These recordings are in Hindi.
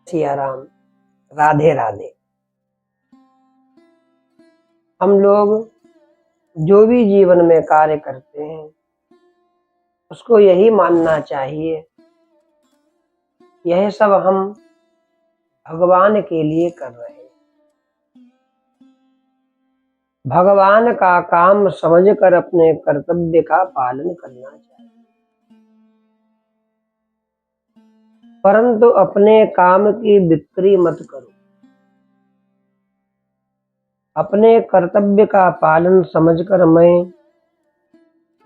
सिया राम, राधे राधे। हम लोग जो भी जीवन में कार्य करते हैं उसको यही मानना चाहिए, यह सब हम भगवान के लिए कर रहे हैं। भगवान का काम समझकर अपने कर्तव्य का पालन करना चाहिए, परंतु अपने काम की बिक्री मत करो। अपने कर्तव्य का पालन समझकर मैं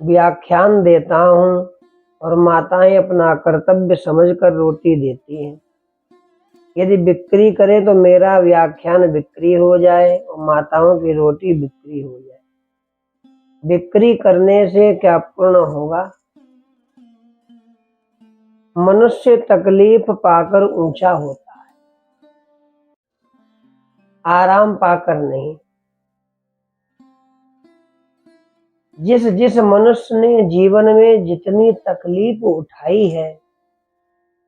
व्याख्यान देता हूँ और माताएं अपना कर्तव्य समझकर रोटी देती हैं। यदि बिक्री करें तो मेरा व्याख्यान बिक्री हो जाए और माताओं की रोटी बिक्री हो जाए। बिक्री करने से क्या पूर्ण होगा? मनुष्य तकलीफ पाकर ऊंचा होता है, आराम पाकर नहीं। जिस जिस मनुष्य ने जीवन में जितनी तकलीफ उठाई है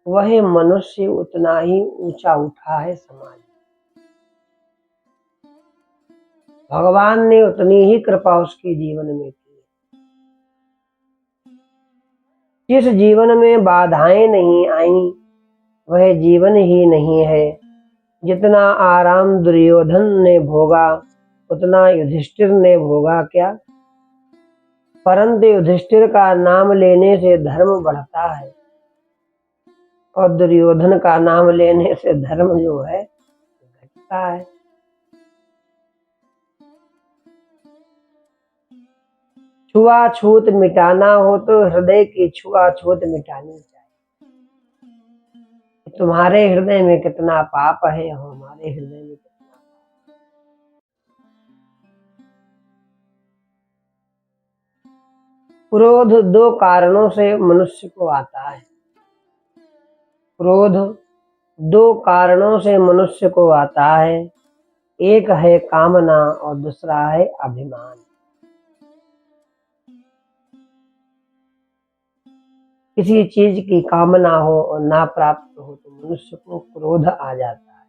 वह मनुष्य उतना ही ऊंचा उठा है समाज। भगवान ने उतनी ही कृपा उसके जीवन में की। जिस जीवन में बाधाएं नहीं आई वह जीवन ही नहीं है। जितना आराम दुर्योधन ने भोगा उतना युधिष्ठिर ने भोगा क्या? परंतु युधिष्ठिर का नाम लेने से धर्म बढ़ता है और दुर्योधन का नाम लेने से धर्म जो है घटता है। छुआछूत मिटाना हो तो हृदय की छुआछूत मिटानी चाहिए। तुम्हारे हृदय में कितना पाप है और हमारे हृदय में कितना पाप। क्रोध दो कारणों से मनुष्य को आता है। क्रोध दो कारणों से मनुष्य को आता है। एक है कामना और दूसरा है अभिमान। किसी चीज की कामना हो और ना प्राप्त हो तो मनुष्य को क्रोध आ जाता है।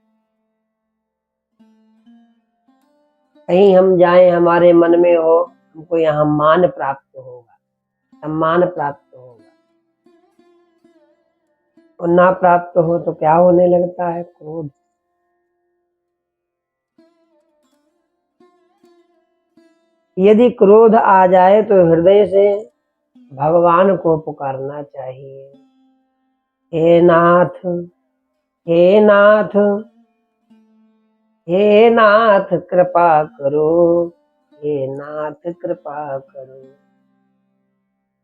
कहीं हम जाएं, हमारे मन में हो हमको यहाँ मान प्राप्त होगा, सम्मान प्राप्त होगा, और ना प्राप्त हो तो क्या होने लगता है? क्रोध। यदि क्रोध आ जाए तो हृदय से भगवान को पुकारना चाहिए, हे नाथ, हे नाथ, हे नाथ कृपा करो, हे नाथ कृपा करो।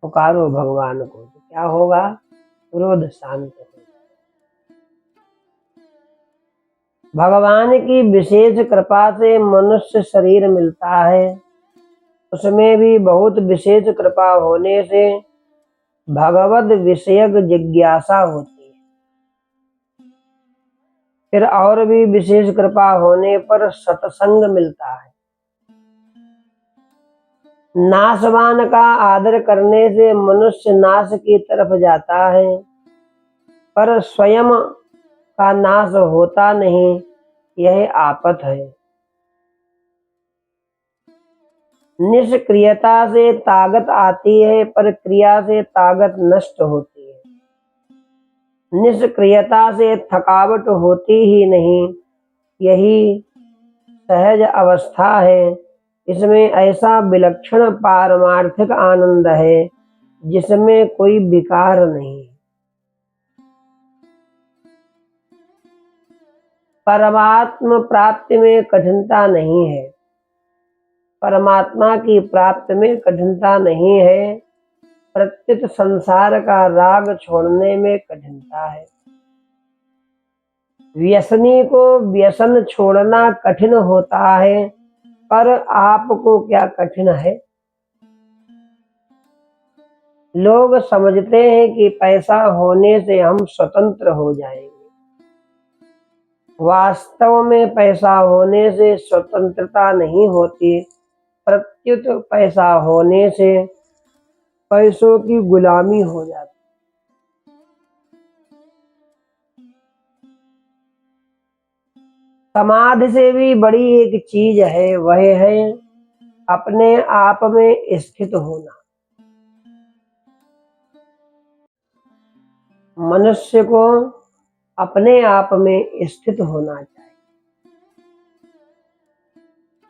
पुकारो भगवान को तो क्या होगा? क्रोध शांत हो। भगवान की विशेष कृपा से मनुष्य शरीर मिलता है, उसमें भी बहुत विशेष कृपा होने से भगवत विषयक जिज्ञासा होती है। फिर और भी विशेष कृपा होने पर सत्संग मिलता है। नाशवान का आदर करने से मनुष्य नाश की तरफ जाता है, पर स्वयं का नाश होता नहीं, यह आफत है। निष्क्रियता से ताकत आती है पर क्रिया से ताकत नष्ट होती है। निष्क्रियता से थकावट होती ही नहीं, यही सहज अवस्था है। इसमें ऐसा विलक्षण पारमार्थिक आनंद है जिसमें कोई विकार नहीं। परमात्मा प्राप्ति में कठिनता नहीं है, परमात्मा की प्राप्ति में कठिनता नहीं है, प्रत्युत संसार का राग छोड़ने में कठिनता है। व्यसनी को व्यसन छोड़ना कठिन होता है, पर आपको क्या कठिन है? लोग समझते हैं कि पैसा होने से हम स्वतंत्र हो जाएंगे। वास्तव में पैसा होने से स्वतंत्रता नहीं होती, प्रत्युत पैसा होने से पैसों की गुलामी हो जाती। समाधि से भी बड़ी एक चीज है, वह है अपने आप में स्थित होना। मनुष्य को अपने आप में स्थित होना चाहिए।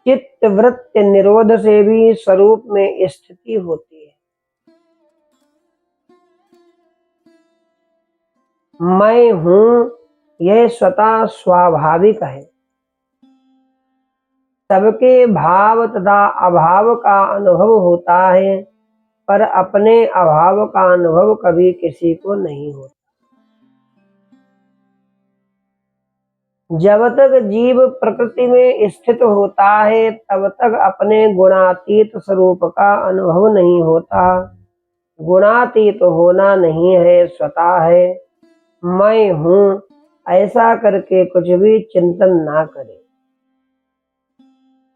चित्त वृत्ति निरोध से भी स्वरूप में स्थिति होती है। मैं हूं यह स्वतः स्वाभाविक है। सबके भाव तथा अभाव का अनुभव होता है, पर अपने अभाव का अनुभव कभी किसी को नहीं होता। जब तक जीव प्रकृति में स्थित होता है, तब तक अपने गुणातीत स्वरूप का अनुभव नहीं होता। गुणातीत होना नहीं है, स्वतः है। मैं हूं ऐसा करके कुछ भी चिंतन ना करे।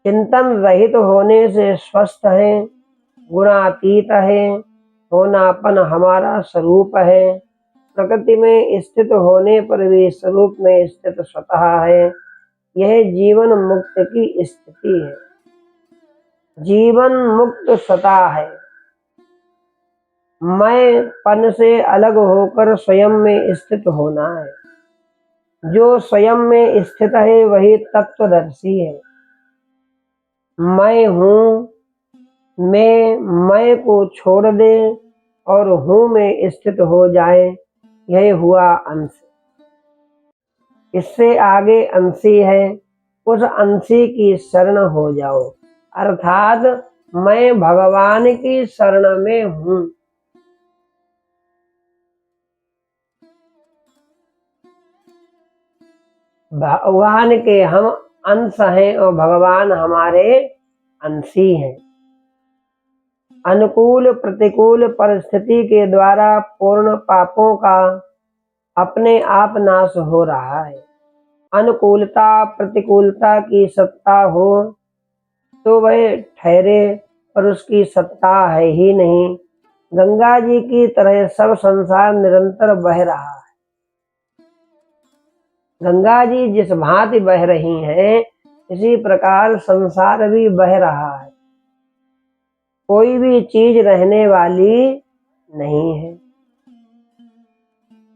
चिंतन रहित होने से स्वस्थ है, गुणातीत है। होनापन हमारा स्वरूप है। प्रकृति में स्थित होने पर भी स्वरूप में स्थित स्वतः है। यह जीवन मुक्त की स्थिति है। जीवन मुक्त स्वतः है। मैं पन से अलग होकर स्वयं में स्थित होना है। जो स्वयं में स्थित है वही तत्वदर्शी है। मैं हूं, मैं को छोड़ दे और हूं में स्थित हो जाए, यह हुआ अंश। इससे आगे अंशी है, उस अंशी की शरण हो जाओ। अर्थात मैं भगवान की शरण में हूं। भगवान के हम अंश हैं और भगवान हमारे अंशी हैं। अनुकूल प्रतिकूल परिस्थिति के द्वारा पूर्ण पापों का अपने आप नाश हो रहा है। अनुकूलता प्रतिकूलता की सत्ता हो तो वह ठहरे, पर उसकी सत्ता है ही नहीं। गंगा जी की तरह सब संसार निरंतर बह रहा है। गंगा जी जिस भांति बह रही हैं, इसी प्रकार संसार भी बह रहा है। कोई भी चीज रहने वाली नहीं है।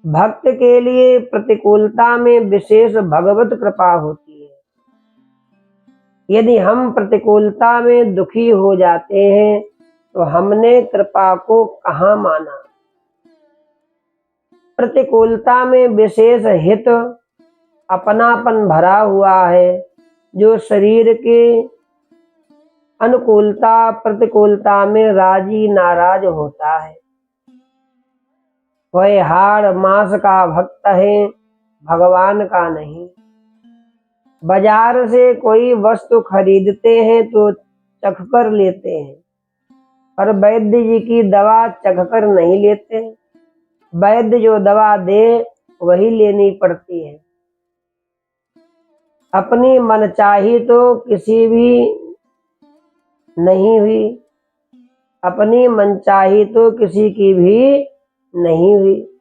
भक्त के लिए प्रतिकूलता में विशेष भगवत कृपा होती है। यदि हम प्रतिकूलता में दुखी हो जाते हैं तो हमने कृपा को कहाँ माना। प्रतिकूलता में विशेष हित अपनापन भरा हुआ है। जो शरीर के अनुकूलता प्रतिकूलता में राजी नाराज होता है, वह हाड़ मांस का भक्त है, भगवान का नहीं। बाजार से कोई वस्तु खरीदते हैं तो चख कर लेते हैं, पर वैद्य जी की दवा चख कर नहीं लेते। वैद्य जो दवा दे वही लेनी पड़ती है। अपनी मनचाही तो किसी भी नहीं हुई, अपनी मनचाही तो किसी की भी नहीं हुई।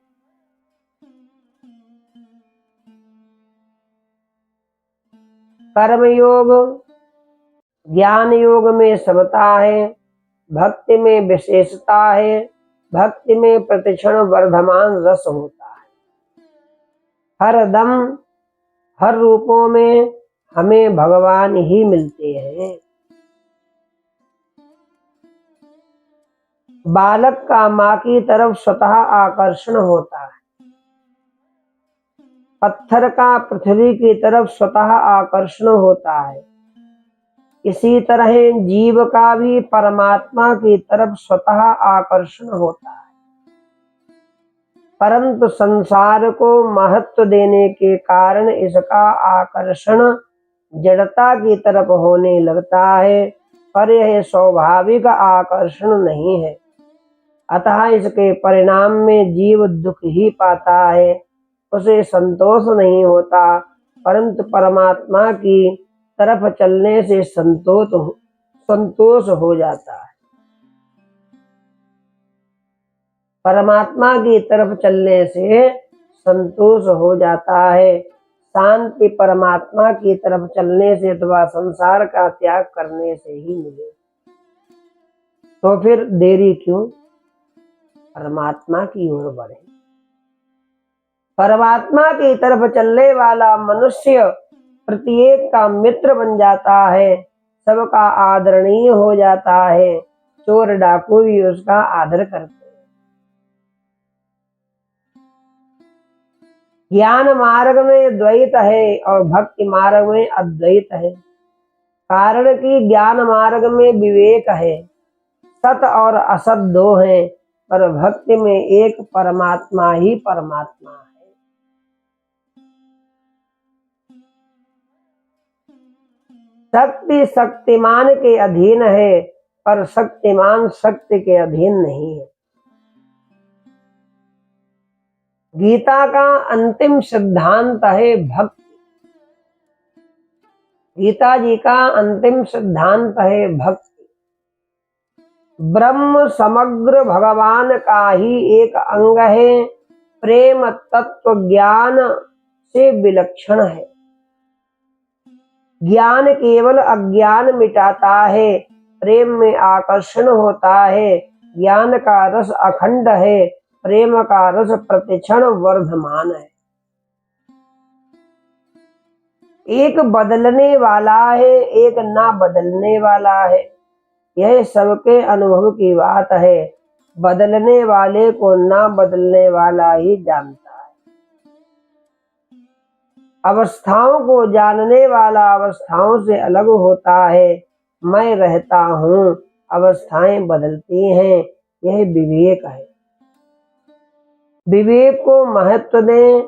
कर्म योग ज्ञान योग में समता है, भक्ति में विशेषता है। भक्ति में प्रतिक्षण वर्धमान रस होता है। हर दम हर रूपों में हमें भगवान ही मिलते हैं। बालक का माँ की तरफ स्वतः आकर्षण होता है। पत्थर का पृथ्वी की तरफ स्वतः आकर्षण होता है। इसी तरह जीव का भी परमात्मा की तरफ स्वतः आकर्षण होता है, परंतु संसार को महत्व देने के कारण इसका आकर्षण जड़ता की तरफ होने लगता है, पर यह स्वाभाविक आकर्षण नहीं है। अतः इसके परिणाम में जीव दुख ही पाता है, उसे संतोष नहीं होता, परंतु परमात्मा की तरफ चलने से संतोष हो जाता है। परमात्मा की तरफ चलने से संतोष हो जाता है। शांति परमात्मा की तरफ चलने से अथवा संसार का त्याग करने से ही मिले। तो फिर देरी क्यों? परमात्मा की ओर बढ़े। परमात्मा की तरफ चलने वाला मनुष्य प्रत्येक का मित्र बन जाता है, सबका आदरणीय हो जाता है, चोर डाकू भी उसका आदर करते हैं। ज्ञान मार्ग में द्वैत है और भक्ति मार्ग में अद्वैत है। कारण कि ज्ञान मार्ग में विवेक है, सत और असत दो हैं, पर भक्ति में एक परमात्मा ही परमात्मा है। शक्ति शक्तिमान के अधीन है, पर शक्तिमान शक्ति के अधीन नहीं है। गीता का अंतिम सिद्धांत है भक्ति। गीता जी का अंतिम सिद्धांत है भक्ति। ब्रह्म समग्र भगवान का ही एक अंग है, प्रेम तत्व ज्ञान से विलक्षण है। ज्ञान केवल अज्ञान मिटाता है, प्रेम में आकर्षण होता है। ज्ञान का रस अखंड है, प्रेम का रस प्रतिक्षण वर्धमान है। एक बदलने वाला है, एक ना बदलने वाला है। यह सबके अनुभव की बात है। बदलने वाले को ना बदलने वाला ही जानता है। अवस्थाओं को जानने वाला अवस्थाओं से अलग होता है। मैं रहता हूँ, अवस्थाएं बदलती हैं, यह विवेक है। विवेक को महत्व दें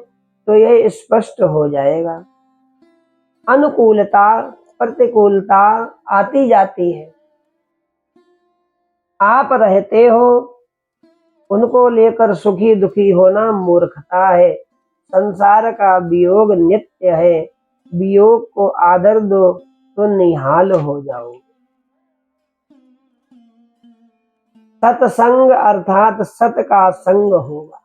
तो यह स्पष्ट हो जाएगा। अनुकूलता प्रतिकूलता आती जाती है। आप रहते हो, उनको लेकर सुखी दुखी होना मूर्खता है। संसार का वियोग नित्य है, वियोग को आदर दो तो निहाल हो जाओगे। सत्संग अर्थात सत का संग होगा।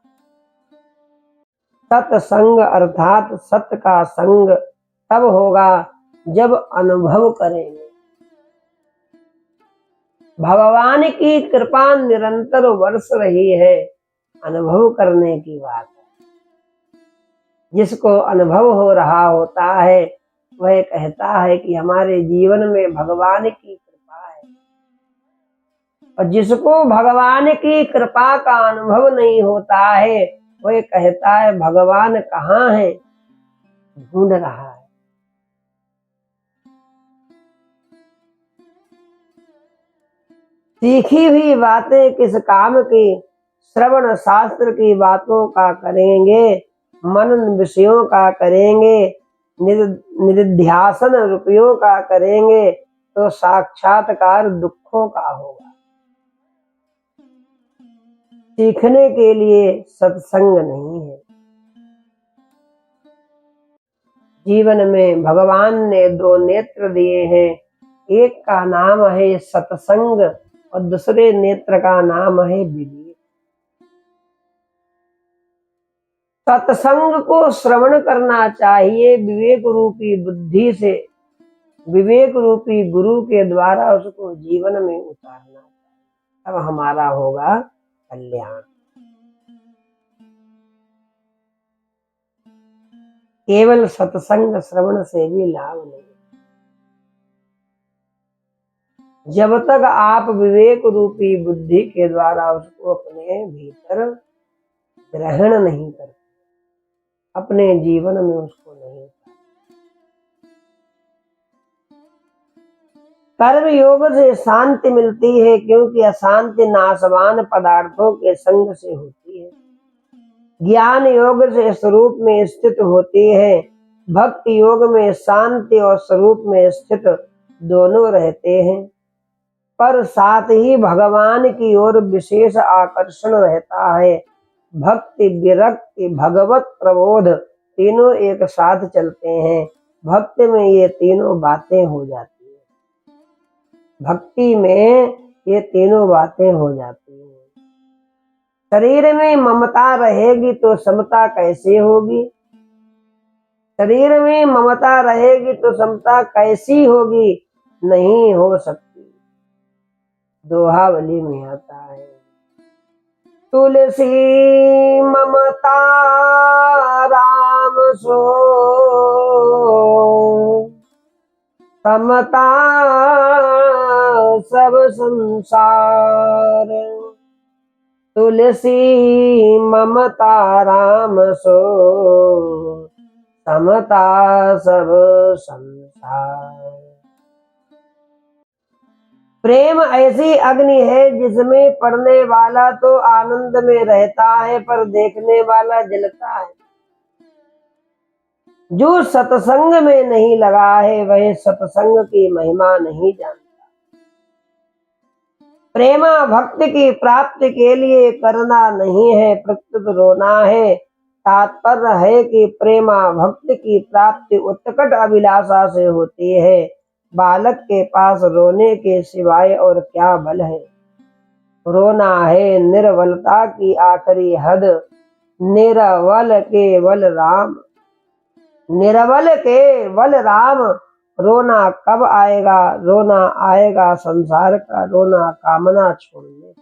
सत्संग अर्थात सत का संग तब होगा जब अनुभव करेंगे। भगवान की कृपा निरंतर बरस रही है, अनुभव करने की बात है। जिसको अनुभव हो रहा होता है वह कहता है कि हमारे जीवन में भगवान की कृपा है। और जिसको भगवान की कृपा का अनुभव नहीं होता है वह कहता है भगवान कहाँ है, ढूंढ रहा है। सीखी हुई बातें किस काम की, श्रवण शास्त्र की बातों का करेंगे, मनन विषयों का करेंगे, निधिध्यासन रुपयों का करेंगे तो साक्षात्कार दुखों का होगा। सीखने के लिए सत्संग नहीं है। जीवन में भगवान ने दो नेत्र दिए हैं, एक का नाम है सत्संग और दूसरे नेत्र का नाम है विवेक। सत्संग को श्रवण करना चाहिए विवेक रूपी बुद्धि से, विवेक रूपी गुरु के द्वारा उसको जीवन में उतारना चाहिए, तब हमारा होगा कल्याण। केवल सत्संग श्रवण से भी लाभ नहीं। जब तक आप विवेक रूपी बुद्धि के द्वारा उसको अपने भीतर ग्रहण नहीं करते, अपने जीवन में उसको नहीं। कर्म योग से शांति मिलती है, क्योंकि अशांति नाशवान पदार्थों के संग से होती है। ज्ञान योग से स्वरूप में स्थित होती है। भक्ति योग में शांति और स्वरूप में स्थित दोनों रहते हैं, पर साथ ही भगवान की ओर विशेष आकर्षण रहता है। भक्ति विरक्ति भगवत प्रबोध तीनों एक साथ चलते हैं। भक्ति में ये तीनों बातें हो जाती है। भक्ति में ये तीनों बातें हो जाती हैं। शरीर में ममता रहेगी तो समता कैसे होगी? शरीर में ममता रहेगी तो समता कैसी होगी, नहीं हो सकती। दोहावली में आता है, तुलसी ममता राम सो समता सब संसार। तुलसी ममता राम सो समता सब संसार। प्रेम ऐसी अग्नि है जिसमें पड़ने वाला तो आनंद में रहता है, पर देखने वाला जलता है। जो सत्संग में नहीं लगा है वह सत्संग की महिमा नहीं जानता। प्रेमा भक्ति की प्राप्ति के लिए करना नहीं है, प्रत्युत रोना है। तात्पर्य है कि प्रेमा भक्ति की प्राप्ति उत्कट अभिलाषा से होती है। बालक के पास रोने के सिवाय और क्या बल है। रोना है निर्बलता की आखिरी हद। निरवल केवल राम, निरवल केवल राम। रोना कब आएगा? रोना आएगा संसार का रोना कामना छोड़ने।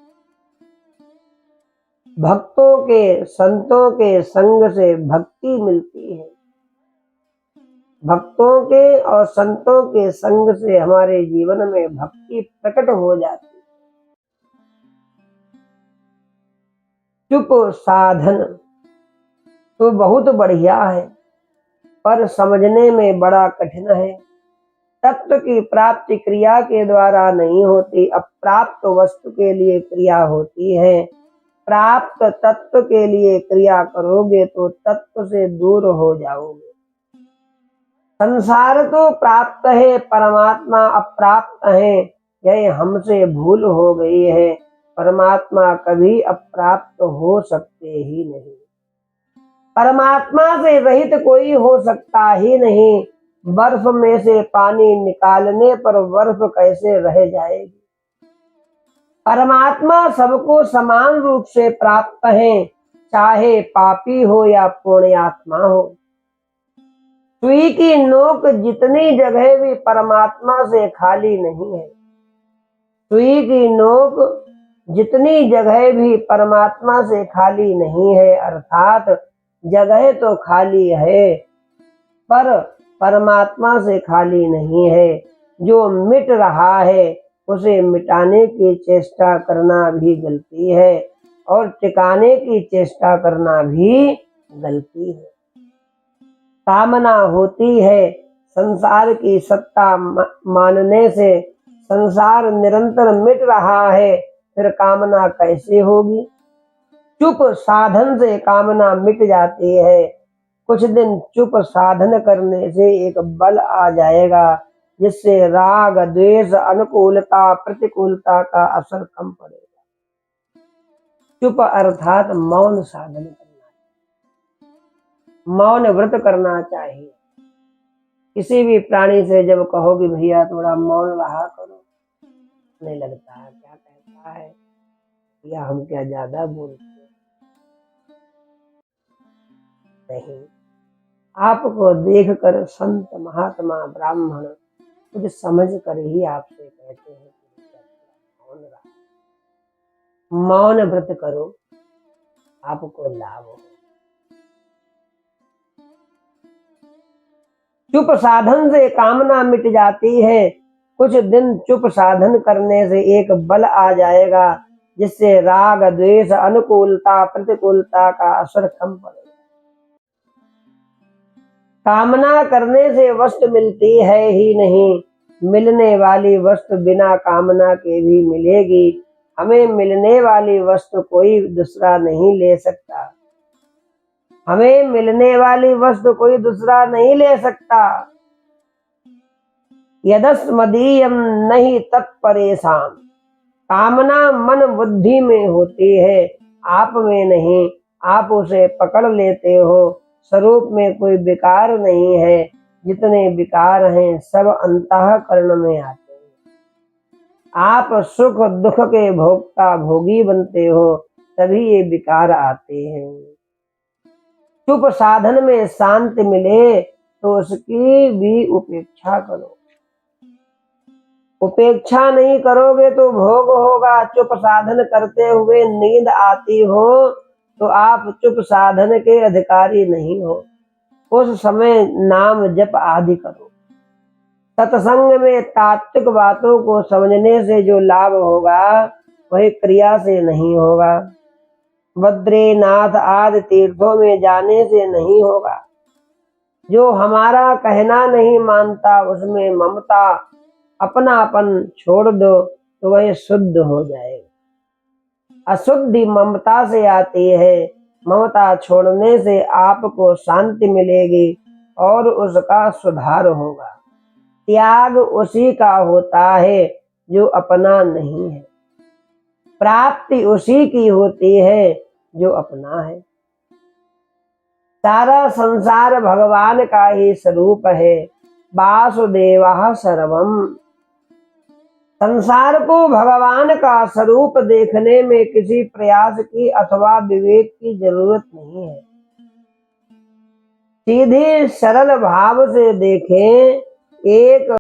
भक्तों के संतों के संग से भक्ति मिलती है। भक्तों के और संतों के संग से हमारे जीवन में भक्ति प्रकट हो जाती है। चुप साधन तो बहुत बढ़िया है, पर समझने में बड़ा कठिन है। तत्व की प्राप्ति क्रिया के द्वारा नहीं होती, अप्राप्त वस्तु के लिए क्रिया होती है। प्राप्त तत्व के लिए क्रिया करोगे तो तत्व से दूर हो जाओगे। संसार तो प्राप्त है, परमात्मा अप्राप्त है, यह हमसे भूल हो गई है। परमात्मा कभी अप्राप्त हो सकते ही नहीं। परमात्मा से रहित कोई हो सकता ही नहीं। बर्फ में से पानी निकालने पर बर्फ कैसे रह जाएगी। परमात्मा सबको समान रूप से प्राप्त है, चाहे पापी हो या पुण्यात्मा हो। सुई की नोक जितनी जगह भी परमात्मा से खाली नहीं है। सुई की नोक जितनी जगह भी परमात्मा से खाली नहीं है, अर्थात जगह तो खाली है पर परमात्मा से खाली नहीं है। जो मिट रहा है उसे मिटाने की चेष्टा करना भी गलती है और टिकाने की चेष्टा करना भी गलती है। कामना होती है, संसार की सत्ता मानने से संसार निरंतर मिट रहा है, फिर कामना कैसे होगी। चुप साधन से कामना मिट जाती है। कुछ दिन चुप साधन करने से एक बल आ जाएगा जिससे राग द्वेष अनुकूलता प्रतिकूलता का असर कम पड़ेगा। चुप अर्थात मौन साधन करना, मौन व्रत करना चाहिए। किसी भी प्राणी से जब कहो कि भैया थोड़ा मौन रहा करो, नहीं लगता है क्या कहता है या हम क्या ज्यादा बोलते नहीं। आपको देखकर संत महात्मा ब्राह्मण कुछ समझ कर ही आपसे कहते हैं कि मौन रहा। मौन व्रत करो, आपको लाभ हो। चुप साधन से कामना मिट जाती है। कुछ दिन चुप साधन करने से एक बल आ जाएगा जिससे राग द्वेष अनुकूलता प्रतिकूलता का असर कम पड़ेगा। कामना करने से वस्तु मिलती है ही नहीं, मिलने वाली वस्तु बिना कामना के भी मिलेगी। हमें मिलने वाली वस्तु कोई दूसरा नहीं ले सकता। हमें मिलने वाली वस्तु कोई दूसरा नहीं ले सकता। यदस्मदीयम नहीं तत्परेशान। कामना मन बुद्धि में होती है, आप में नहीं। आप उसे पकड़ लेते हो। स्वरूप में कोई विकार नहीं है। जितने विकार हैं सब अंतःकरण में आते हैं। आप सुख दुख के भोक्ता भोगी बनते हो, तभी ये विकार आते हैं। चुप साधन में शांति मिले तो उसकी भी उपेक्षा करो। उपेक्षा नहीं करोगे तो भोग होगा। चुप साधन करते हुए नींद आती हो तो आप चुप साधन के अधिकारी नहीं हो। उस समय नाम जप आदि करो। सत्संग में तात्विक बातों को समझने से जो लाभ होगा वही क्रिया से नहीं होगा। बद्रीनाथ आदि तीर्थों में जाने से नहीं होगा। जो हमारा कहना नहीं मानता उसमें ममता अपनापन छोड़ दो तो वह शुद्ध हो जाएगा। अशुद्धि ममता से आती है। ममता छोड़ने से आपको शांति मिलेगी और उसका सुधार होगा। त्याग उसी का होता है जो अपना नहीं है। प्राप्ति उसी की होती है जो अपना है। सारा संसार भगवान का ही स्वरूप है। वासुदेवः सर्वम्। संसार को भगवान का स्वरूप देखने में किसी प्रयास की अथवा विवेक की जरूरत नहीं है। सीधे सरल भाव से देखें। एक